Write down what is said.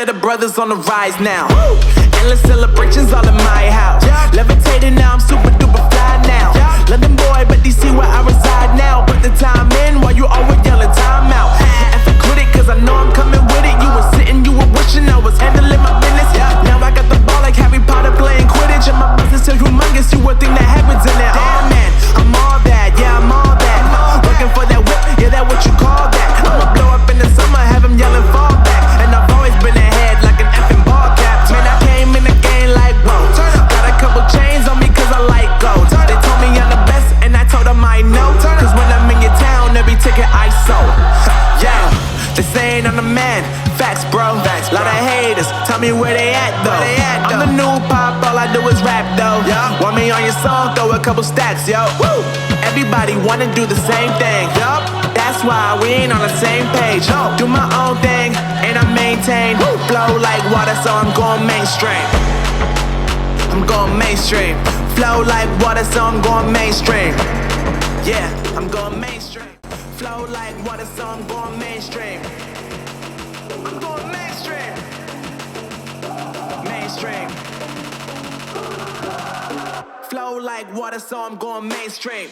that the brothers on the rise now. Endless celebrations all in my house. Levitating now, I'm super duper fly now. London boy, but DC where I reside now. Put the time in while you always yelling time out. And for quit it, cause I know I'm coming with it. You were sitting, you were wishing I was handling my business. Now I got the ball like Harry Potter playing Quidditch. And my business so humongous, you would think that happens in it. Oh man, I'm all that, yeah, I'm all that. Working for that whip, yeah, that what you call that. I'ma blow up in the summer, have them yelling fall back. And I've always been ahead like an effing ball cap. Man, I came in the game like, whoa. Got a couple chains on me cause I like gold. They told me I'm the best and I told them I know. Cause when I'm in your town, every ticket I sold. Yeah, they saying I'm the man. Facts, bro. Lot of haters, tell me where they at though. I'm the new pop, all I do is rap though. Want me on your song, throw a couple stacks, yo. Woo! Everybody wanna do the same thing. That's why we ain't on the same page. Do my own thing and I maintain. Flow like water, so I'm going mainstream. I'm going mainstream. Flow like water, so I'm going mainstream. Yeah, I'm going mainstream. Flow like water, so I'm going mainstream. I'm going mainstream. Mainstream. Flow like water, so I'm going mainstream.